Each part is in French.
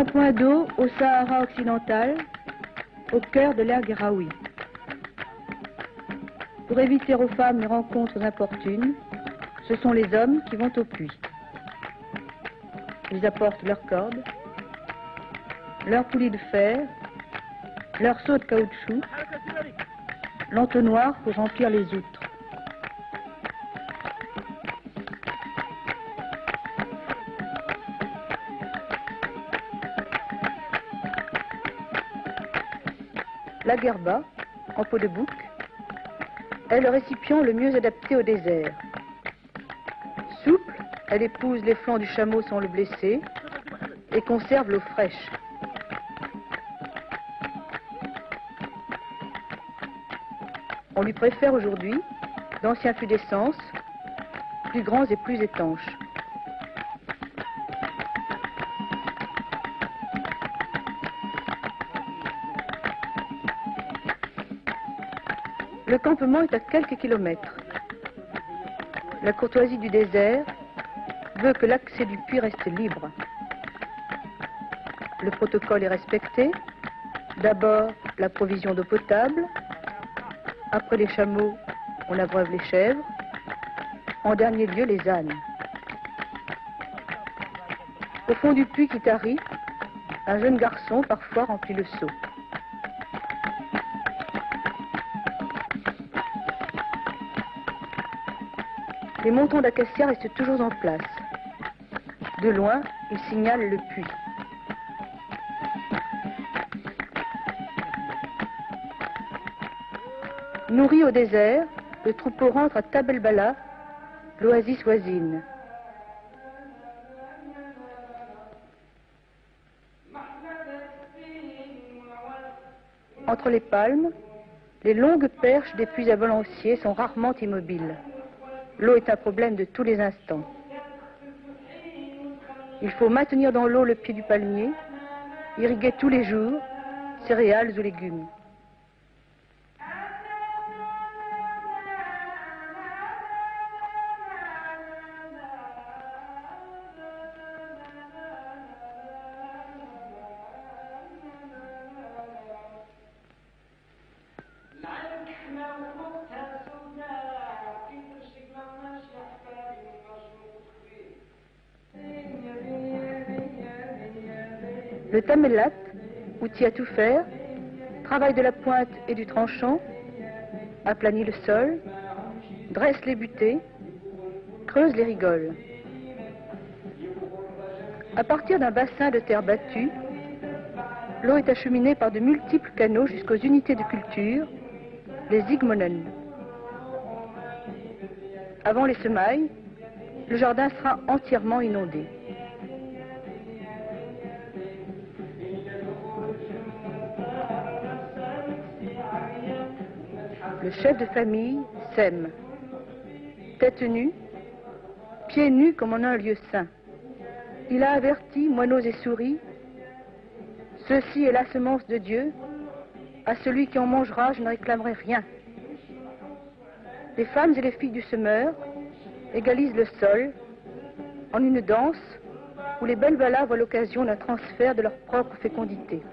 Un point d'eau au Sahara occidental, au cœur de l'ère Guéraoui. Pour éviter aux femmes les rencontres importunes, ce sont les hommes qui vont au puits. Ils apportent leurs cordes, leurs poulies de fer, leurs seaux de caoutchouc, l'entonnoir pour remplir les outres. La guerba, en peau de bouc, est le récipient le mieux adapté au désert. Souple, elle épouse les flancs du chameau sans le blesser et conserve l'eau fraîche. On lui préfère aujourd'hui d'anciens fûts d'essence, plus grands et plus étanches. Le campement est à quelques kilomètres. La courtoisie du désert veut que l'accès du puits reste libre. Le protocole est respecté. D'abord, la provision d'eau potable. Après les chameaux, on abreuve les chèvres. En dernier lieu, les ânes. Au fond du puits qui tarit, un jeune garçon parfois remplit le seau. Les montants d'acacia restent toujours en place. De loin, ils signalent le puits. Nourri au désert, le troupeau rentre à Tab el-Bala, l'oasis voisine. Entre les palmes, les longues perches des puits à balancier sont rarement immobiles. L'eau est un problème de tous les instants. Il faut maintenir dans l'eau le pied du palmier, irriguer tous les jours, céréales ou légumes. Le tamellat, outil à tout faire, travaille de la pointe et du tranchant, aplanit le sol, dresse les butées, creuse les rigoles. À partir d'un bassin de terre battue, l'eau est acheminée par de multiples canaux jusqu'aux unités de culture, les igmonen. Avant les semailles, le jardin sera entièrement inondé. Le chef de famille sème. Tête nue, pieds nus comme en un lieu saint. Il a averti moineaux et souris. Ceci est la semence de Dieu. À celui qui en mangera, je ne réclamerai rien. Les femmes et les filles du semeur égalisent le sol en une danse où les belles balas voient l'occasion d'un transfert de leur propre fécondité.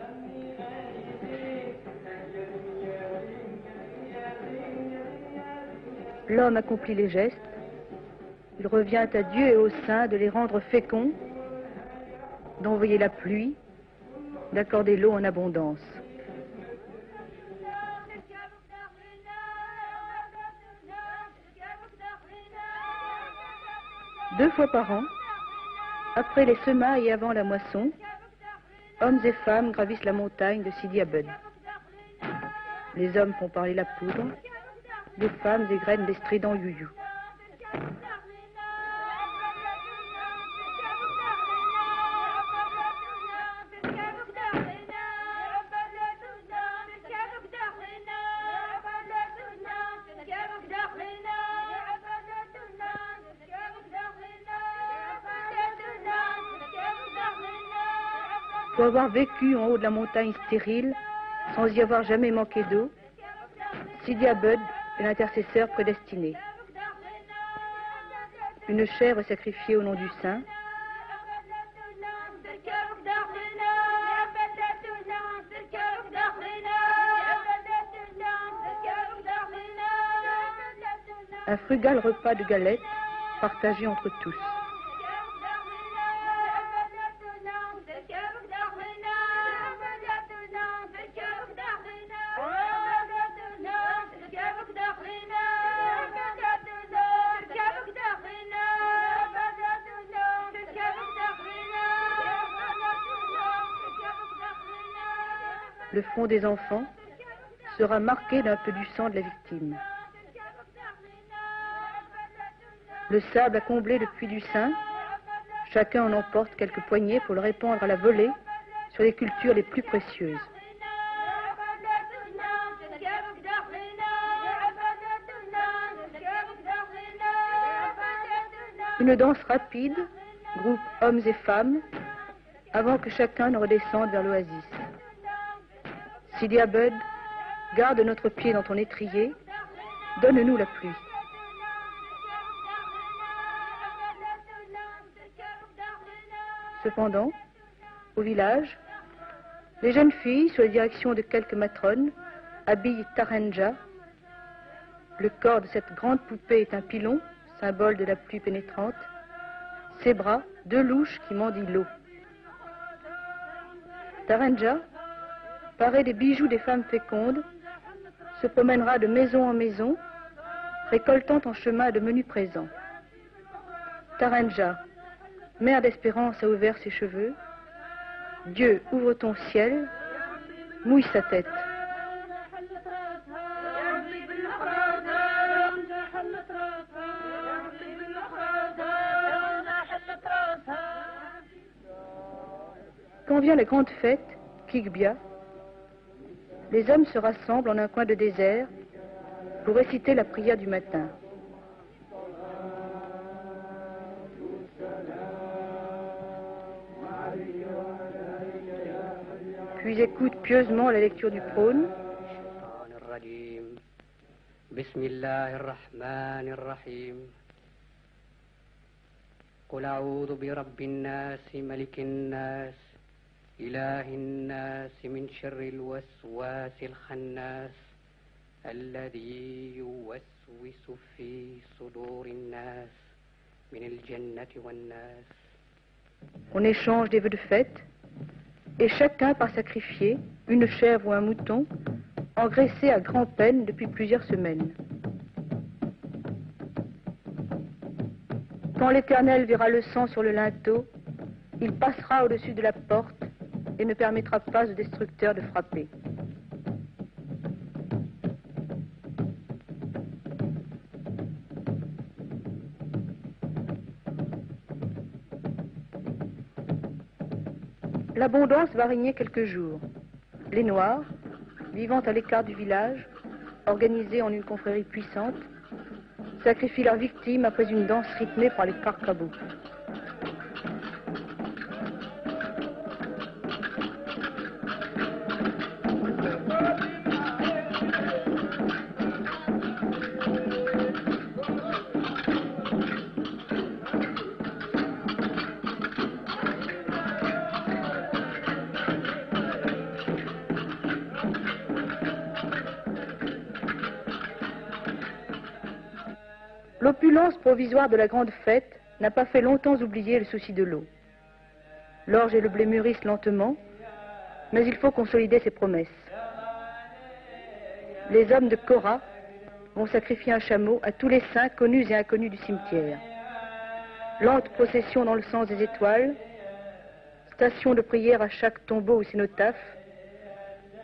L'homme accomplit les gestes. Il revient à Dieu et aux saints de les rendre féconds, d'envoyer la pluie, d'accorder l'eau en abondance. Deux fois par an, après les semailles et avant la moisson, hommes et femmes gravissent la montagne de Sidi Abed. Les hommes font parler la poudre, les femmes égrènent les stridents youyou. Pour avoir vécu en haut de la montagne stérile, sans y avoir jamais manqué d'eau, Sidi Abed est l'intercesseur prédestiné. Une chèvre sacrifiée au nom du saint. Un frugal repas de galettes partagé entre tous. Le front des enfants sera marqué d'un peu du sang de la victime. Le sable a comblé le puits du sein. Chacun en emporte quelques poignées pour le répandre à la volée sur les cultures les plus précieuses. Une danse rapide, groupe hommes et femmes, avant que chacun ne redescende vers l'oasis. Sidi Abed, garde notre pied dans ton étrier, donne-nous la pluie. Cependant, au village, les jeunes filles, sous la direction de quelques matrones, habillent Tarenja. Le corps de cette grande poupée est un pilon, symbole de la pluie pénétrante. Ses bras, deux louches qui mendient l'eau. Tarenja, parée des bijoux des femmes fécondes, se promènera de maison en maison, récoltant en chemin de menus présents. Tarenja, mère d'espérance, a ouvert ses cheveux. Dieu, ouvre ton ciel, mouille sa tête. Quand vient la grande fête, Kigbia, les hommes se rassemblent en un coin de désert pour réciter la prière du matin. Puis écoutent pieusement la lecture du prône. إله الناس من شر الوسواس الخناس الذي يوسوس في صدور الناس من الجنة والناس. On échange des vœux de fête et chacun part sacrifier une chèvre ou un mouton engraissé à grand-peine depuis plusieurs semaines. Quand l'Éternel verra le sang sur le linteau, il passera au-dessus de la porte et ne permettra pas au destructeur de frapper. L'abondance va régner quelques jours. Les Noirs, vivant à l'écart du village, organisés en une confrérie puissante, sacrifient leurs victimes après une danse rythmée par les Karkabous. L'opulence provisoire de la grande fête n'a pas fait longtemps oublier le souci de l'eau. L'orge et le blé mûrissent lentement, mais il faut consolider ses promesses. Les hommes de Korah vont sacrifier un chameau à tous les saints connus et inconnus du cimetière. Lente procession dans le sens des étoiles, station de prière à chaque tombeau ou cénotaphe,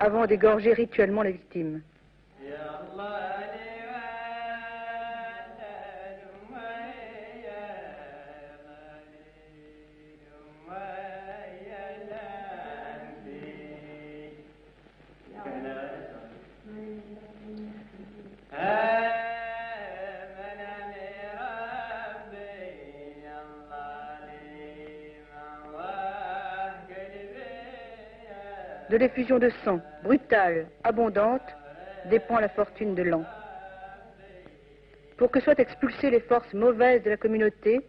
avant d'égorger rituellement la victime. De l'effusion de sang, brutale, abondante, dépend la fortune de l'an. Pour que soient expulsées les forces mauvaises de la communauté,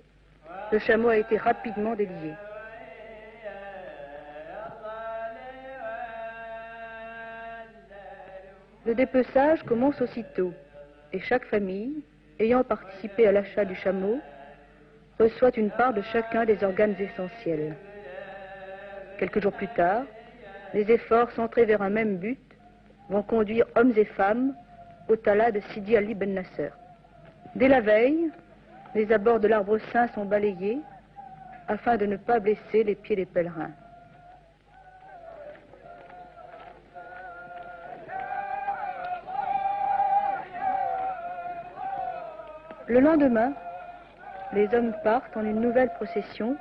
le chameau a été rapidement délié. Le dépeçage commence aussitôt, et chaque famille, ayant participé à l'achat du chameau, reçoit une part de chacun des organes essentiels. Quelques jours plus tard, les efforts centrés vers un même but vont conduire hommes et femmes au Tala de Sidi Ali Ben Nasser. Dès la veille, les abords de l'arbre saint sont balayés afin de ne pas blesser les pieds des pèlerins. Le lendemain, les hommes partent en une nouvelle procession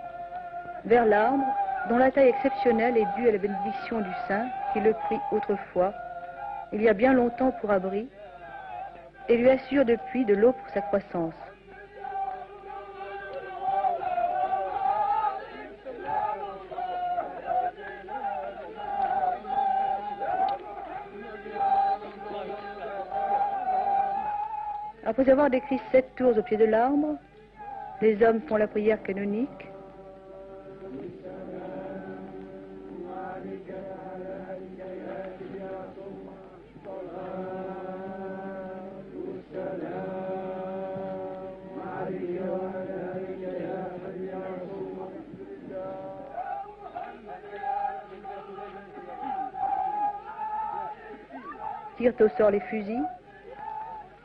vers l'arbre dont la taille exceptionnelle est due à la bénédiction du saint qui le prit autrefois, il y a bien longtemps pour abri, et lui assure depuis de l'eau pour sa croissance. Après avoir décrit 7 tours au pied de l'arbre, les hommes font la prière canonique. Tirent au sort les fusils,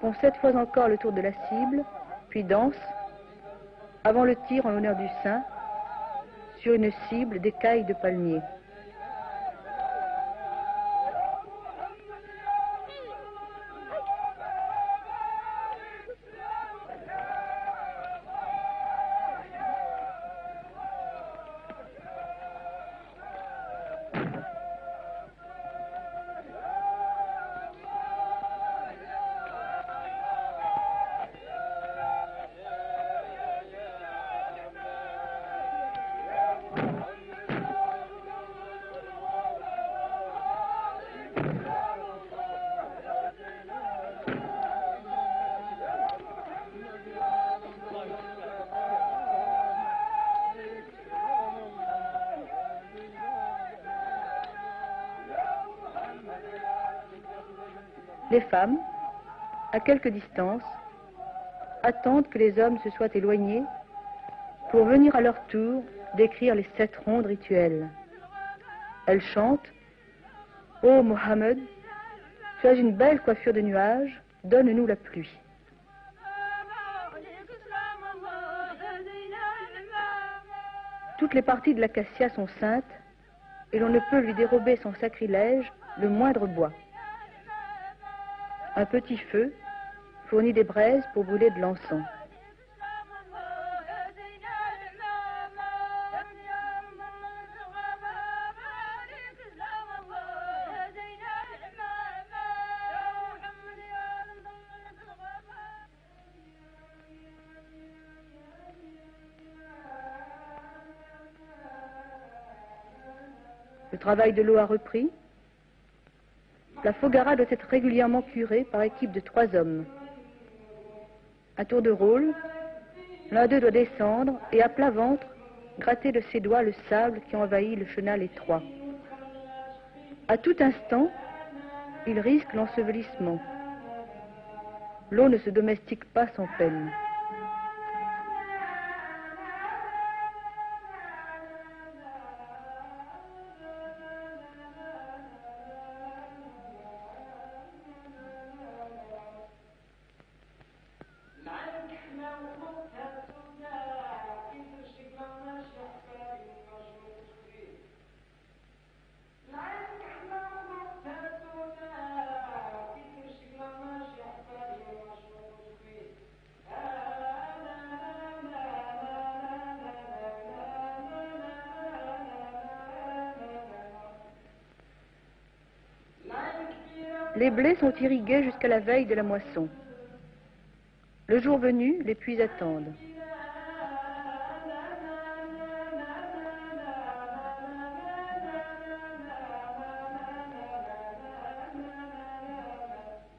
font 7 fois encore le tour de la cible, puis dansent, avant le tir en l'honneur du saint, sur une cible d'écailles de palmier. Les femmes, à quelque distance, attendent que les hommes se soient éloignés pour venir à leur tour décrire les 7 rondes rituelles. Elles chantent « Ô Mohammed, tu as une belle coiffure de nuages, donne-nous la pluie. » Toutes les parties de l'acacia sont saintes et l'on ne peut lui dérober sans sacrilège le moindre bois. Un petit feu fournit des braises pour brûler de l'encens. Le travail de l'eau a repris. La Foggara doit être régulièrement curée par équipe de 3 hommes. À tour de rôle, l'un d'eux doit descendre et à plat ventre gratter de ses doigts le sable qui envahit le chenal étroit. À tout instant, il risque l'ensevelissement. L'eau ne se domestique pas sans peine. Les blés sont irrigués jusqu'à la veille de la moisson. Le jour venu, les puits attendent.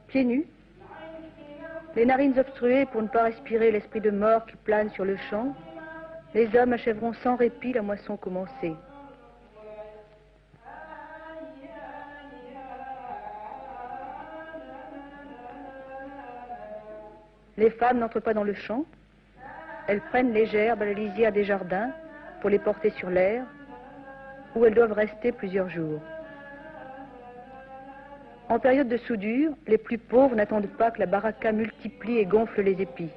Pieds nus, les narines obstruées pour ne pas respirer l'esprit de mort qui plane sur le champ, les hommes achèveront sans répit la moisson commencée. Les femmes n'entrent pas dans le champ. Elles prennent les gerbes à la lisière des jardins pour les porter sur l'aire, où elles doivent rester plusieurs jours. En période de soudure, les plus pauvres n'attendent pas que la baraka multiplie et gonfle les épis.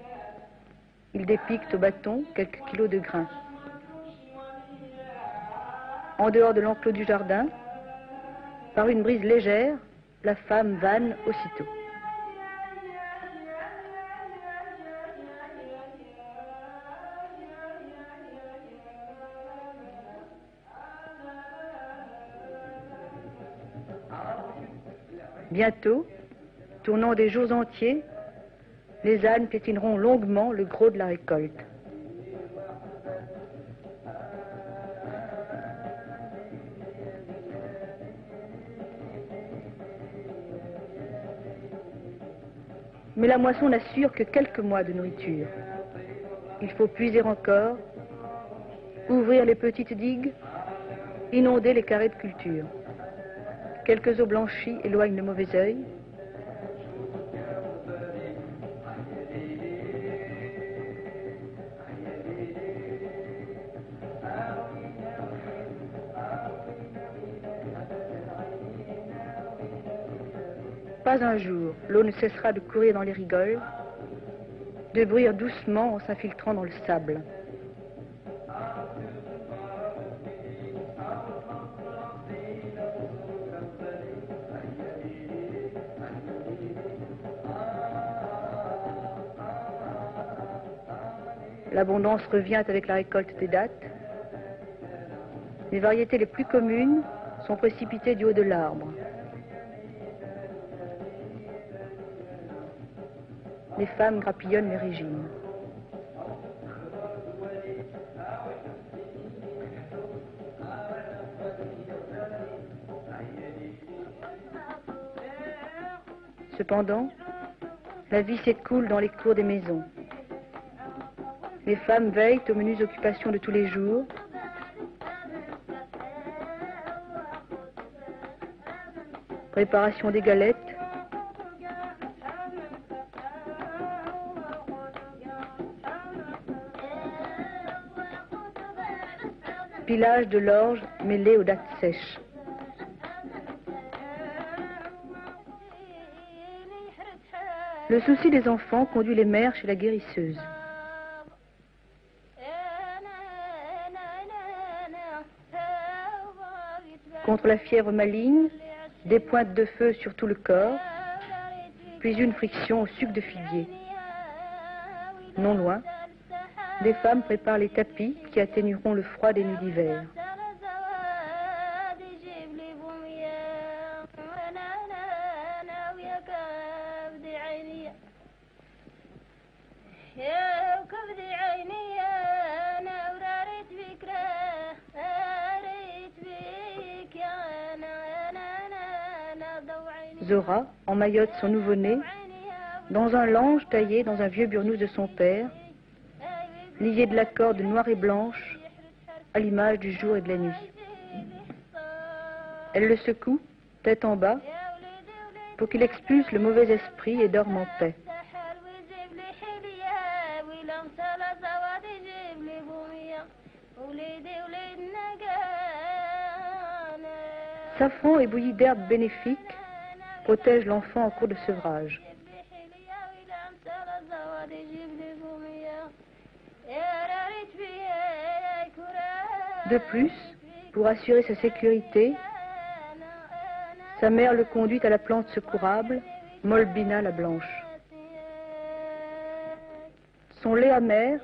Ils dépiquent au bâton quelques kilos de grains. En dehors de l'enclos du jardin, par une brise légère, la femme vanne aussitôt. Bientôt, tournant des jours entiers, les ânes piétineront longuement le gros de la récolte. Mais la moisson n'assure que quelques mois de nourriture. Il faut puiser encore, ouvrir les petites digues, inonder les carrés de culture. Quelques eaux blanchies éloignent le mauvais œil. Pas un jour, l'eau ne cessera de courir dans les rigoles, de bruire doucement en s'infiltrant dans le sable. L'abondance revient avec la récolte des dattes. Les variétés les plus communes sont précipitées du haut de l'arbre. Les femmes grappillonnent les régines. Cependant, la vie s'écoule dans les cours des maisons. Les femmes veillent aux menues occupations de tous les jours. Préparation des galettes. Pilage de l'orge mêlé aux dattes sèches. Le souci des enfants conduit les mères chez la guérisseuse. Contre la fièvre maligne, des pointes de feu sur tout le corps, puis une friction au suc de figuier. Non loin, des femmes préparent les tapis qui atténueront le froid des nuits d'hiver. Zora emmaillote son nouveau-né dans un lange taillé dans un vieux burnous de son père, lié de la corde noire et blanche à l'image du jour et de la nuit. Elle le secoue, tête en bas, pour qu'il expulse le mauvais esprit et dorme en paix. Safran et bouillie d'herbes bénéfiques protègent l'enfant en cours de sevrage. De plus, pour assurer sa sécurité, sa mère le conduit à la plante secourable, Molbina la blanche. Son lait amer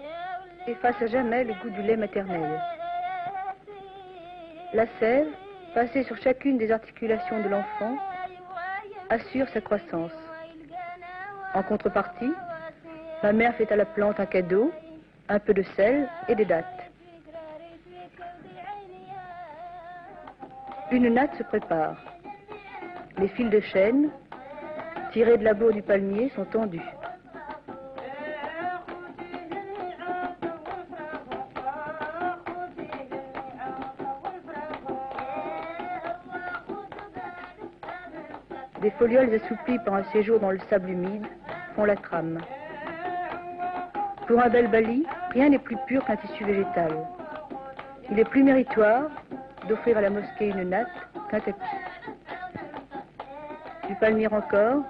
efface à jamais le goût du lait maternel. La sève, passée sur chacune des articulations de l'enfant, assure sa croissance. En contrepartie, la mère fait à la plante un cadeau, un peu de sel et des dattes. Une natte se prépare. Les fils de chêne, tirés de la bourre du palmier, sont tendus. Des folioles assouplies par un séjour dans le sable humide font la trame. Pour un bel bali, rien n'est plus pur qu'un tissu végétal. Il est plus méritoire d'offrir à la mosquée une natte qu'un tapis. Du palmier encore,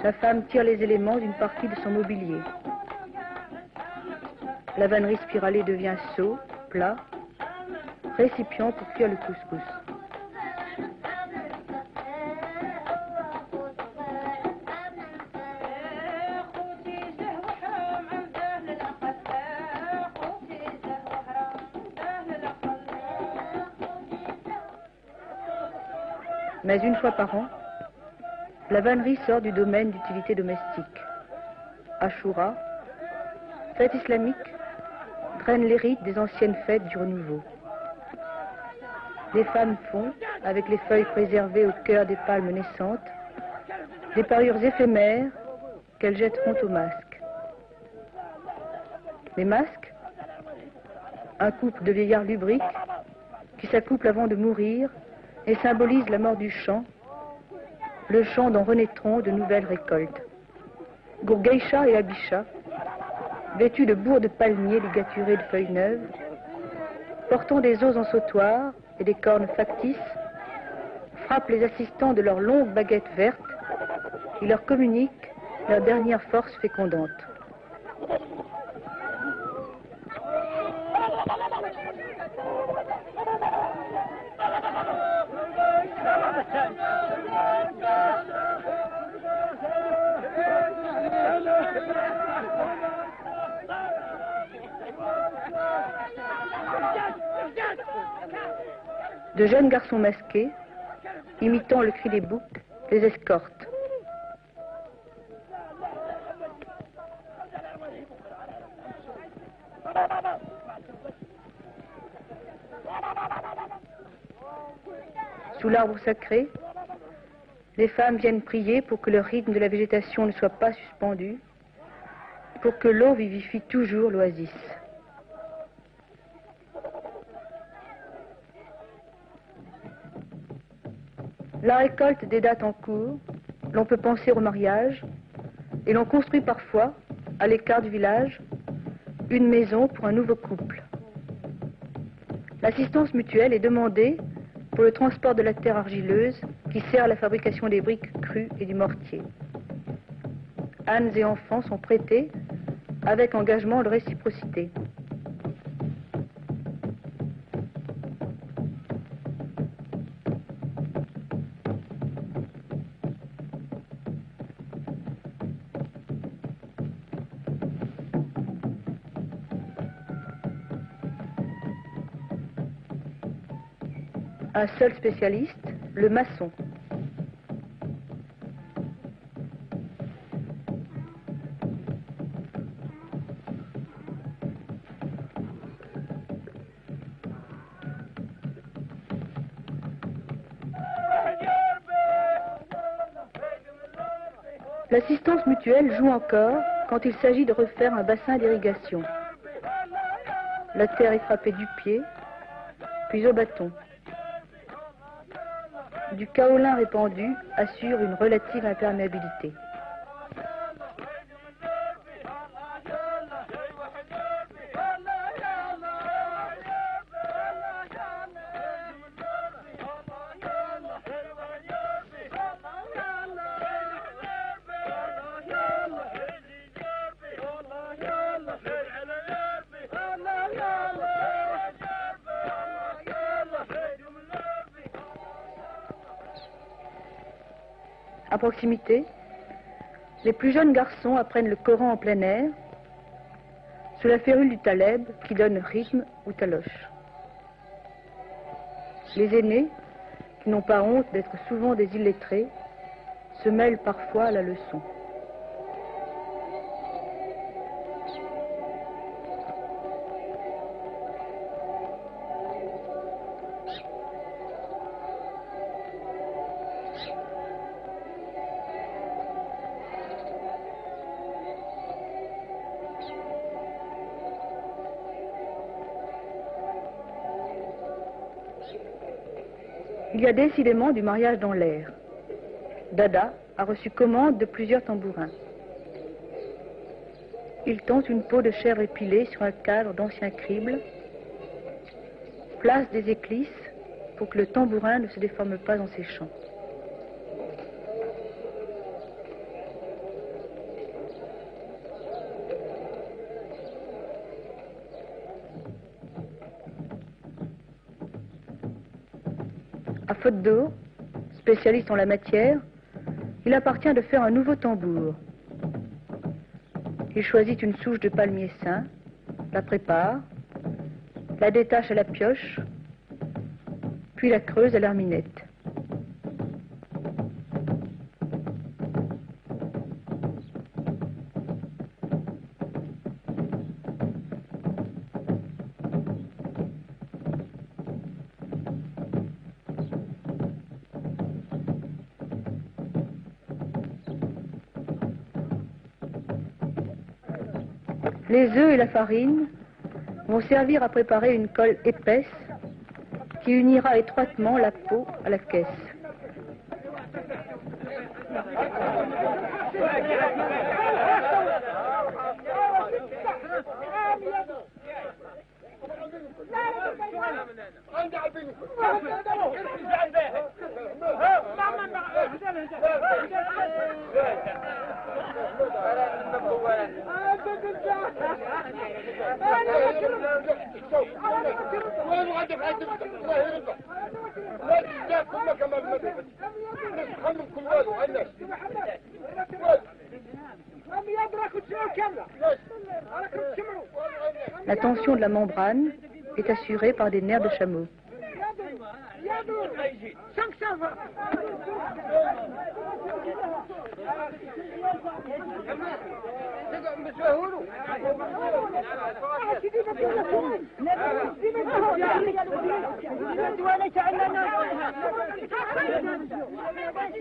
la femme tire les éléments d'une partie de son mobilier. La vannerie spiralée devient seau, plat, récipient pour cuire le couscous. Mais une fois par an, la vannerie sort du domaine d'utilité domestique. Ashura, fête islamique, draine les rites des anciennes fêtes du renouveau. Les femmes font, avec les feuilles préservées au cœur des palmes naissantes, des parures éphémères qu'elles jetteront aux masques. Les masques, un couple de vieillards lubriques qui s'accouplent avant de mourir et symbolisent la mort du champ, le champ dont renaîtront de nouvelles récoltes. Gourgaïcha et Abisha, vêtus de bourres de palmiers ligaturées de feuilles neuves, portant des os en sautoir et des cornes factices, frappent les assistants de leurs longues baguettes vertes qui leur communiquent leur dernière force fécondante. De jeunes garçons masqués, imitant le cri des boucs, les escortent. Sous l'arbre sacré, les femmes viennent prier pour que le rythme de la végétation ne soit pas suspendu, pour que l'eau vivifie toujours l'oasis. La récolte des dattes en cours, l'on peut penser au mariage, et l'on construit parfois, à l'écart du village, une maison pour un nouveau couple. L'assistance mutuelle est demandée pour le transport de la terre argileuse qui sert à la fabrication des briques crues et du mortier. Ânes et enfants sont prêtés avec engagement de réciprocité. Un seul spécialiste, le maçon. L'assistance mutuelle joue encore quand il s'agit de refaire un bassin d'irrigation. La terre est frappée du pied, puis au bâton. Du kaolin répandu assure une relative imperméabilité. À proximité, les plus jeunes garçons apprennent le Coran en plein air, sous la férule du taleb qui donne rythme ou taloche. Les aînés, qui n'ont pas honte d'être souvent des illettrés, se mêlent parfois à la leçon. Il y a décidément du mariage dans l'air. Dada a reçu commande de plusieurs tambourins. Il tend une peau de chèvre épilée sur un cadre d'anciens cribles, place des éclisses pour que le tambourin ne se déforme pas dans ses chants. À faute d'eau, spécialiste en la matière, il appartient de faire un nouveau tambour. Il choisit une souche de palmier sain, la prépare, la détache à la pioche, puis la creuse à l'herminette. Les œufs et la farine vont servir à préparer une colle épaisse qui unira étroitement la peau à la caisse. La tension de la membrane est assurée par des nerfs de chameau.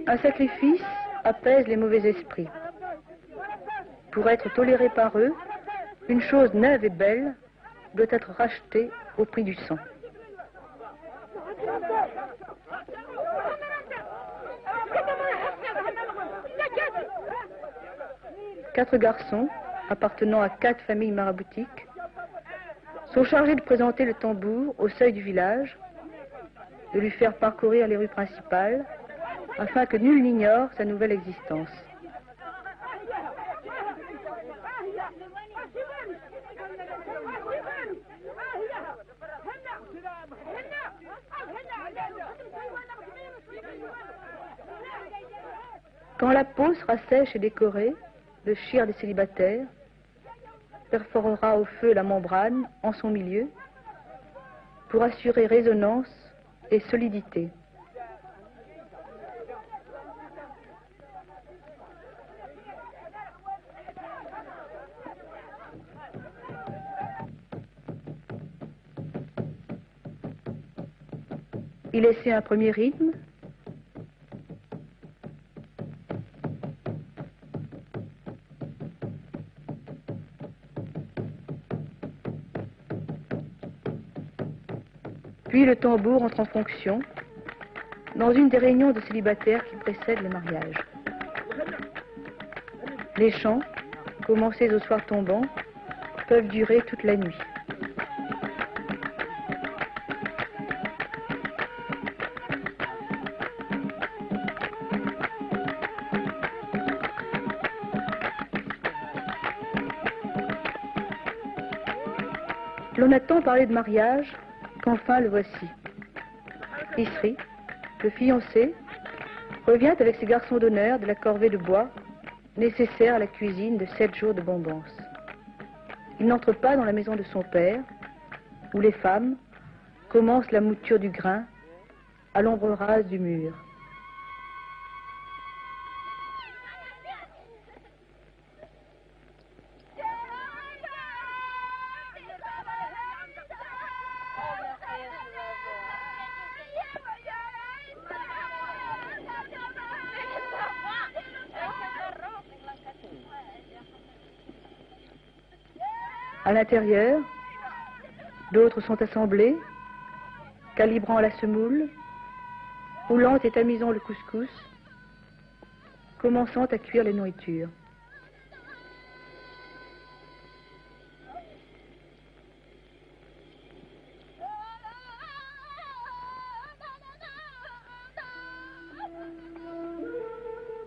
Un sacrifice apaise les mauvais esprits. Pour être toléré par eux, une chose neuve et belle doit être rachetée au prix du sang. Quatre garçons, appartenant à 4 familles maraboutiques, sont chargés de présenter le tambour au seuil du village, de lui faire parcourir les rues principales, afin que nul n'ignore sa nouvelle existence. Quand la peau sera sèche et décorée, le shir des célibataires perforera au feu la membrane en son milieu pour assurer résonance et solidité. Il essaie un premier rythme, puis le tambour entre en fonction dans une des réunions de célibataires qui précèdent le mariage. Les chants, commencés au soir tombant, peuvent durer toute la nuit. L'on a tant parlé de mariage qu'enfin le voici. Isri, le fiancé, revient avec ses garçons d'honneur de la corvée de bois nécessaire à la cuisine de 7 jours de bombance. Il n'entre pas dans la maison de son père, où les femmes commencent la mouture du grain à l'ombre rase du mur. À l'intérieur, d'autres sont assemblés, calibrant la semoule, roulant et tamisant le couscous, commençant à cuire les nourritures.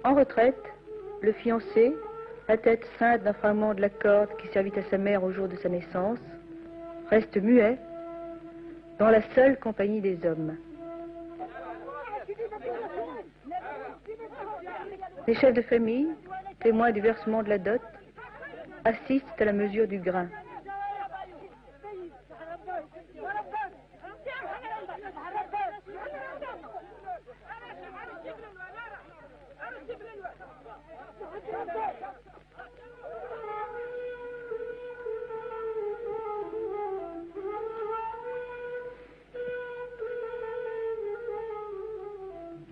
En retraite, le fiancé, la tête ceinte d'un fragment de la corde qui servit à sa mère au jour de sa naissance, reste muet dans la seule compagnie des hommes. Les chefs de famille, témoins du versement de la dot, assistent à la mesure du grain.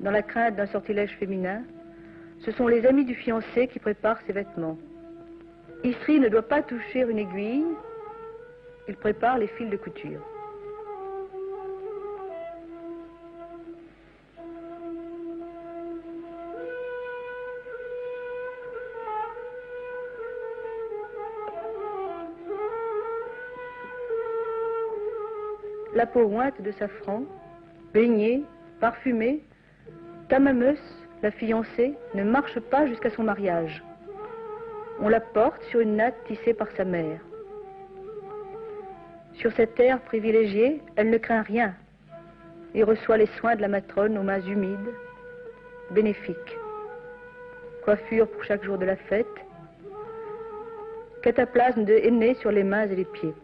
Dans la crainte d'un sortilège féminin, ce sont les amis du fiancé qui préparent ses vêtements. Isri ne doit pas toucher une aiguille, il prépare les fils de couture. La peau ointe de safran, baignée, parfumée, Tamameus, la fiancée, ne marche pas jusqu'à son mariage. On la porte sur une natte tissée par sa mère. Sur cette terre privilégiée, elle ne craint rien et reçoit les soins de la matrone aux mains humides, bénéfiques. Coiffure pour chaque jour de la fête, cataplasme de henné sur les mains et les pieds.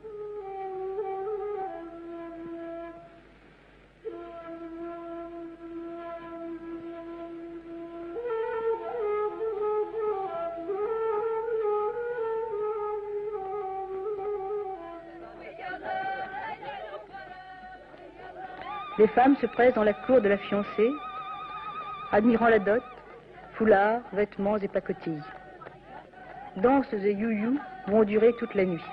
Les femmes se pressent dans la cour de la fiancée, admirant la dot, foulards, vêtements et pacotilles. Danses et you-you vont durer toute la nuit.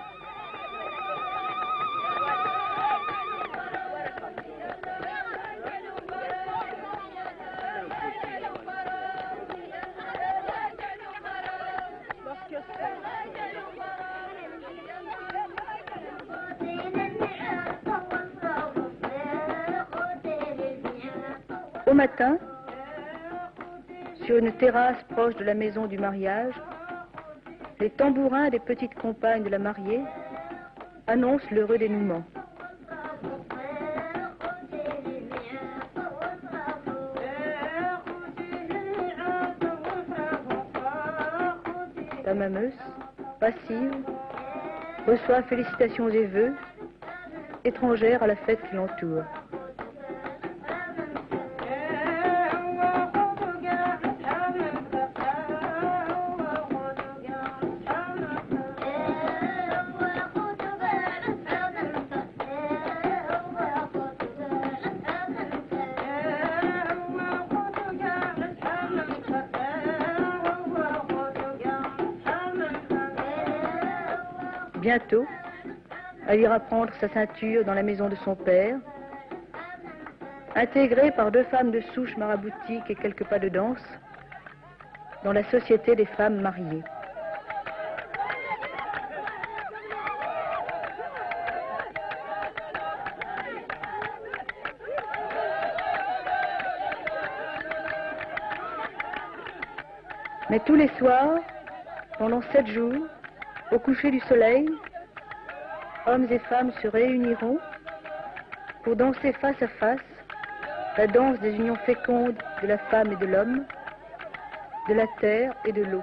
Au matin, sur une terrasse proche de la maison du mariage, les tambourins des petites compagnes de la mariée annoncent l'heureux dénouement. Tamameus, passive, reçoit félicitations et vœux, étrangère à la fête qui l'entoure. Bientôt, elle ira prendre sa ceinture dans la maison de son père, intégrée par 2 femmes de souche maraboutique et quelques pas de danse, dans la société des femmes mariées. Mais tous les soirs, pendant 7 jours, au coucher du soleil, hommes et femmes se réuniront pour danser face à face la danse des unions fécondes de la femme et de l'homme, de la terre et de l'eau.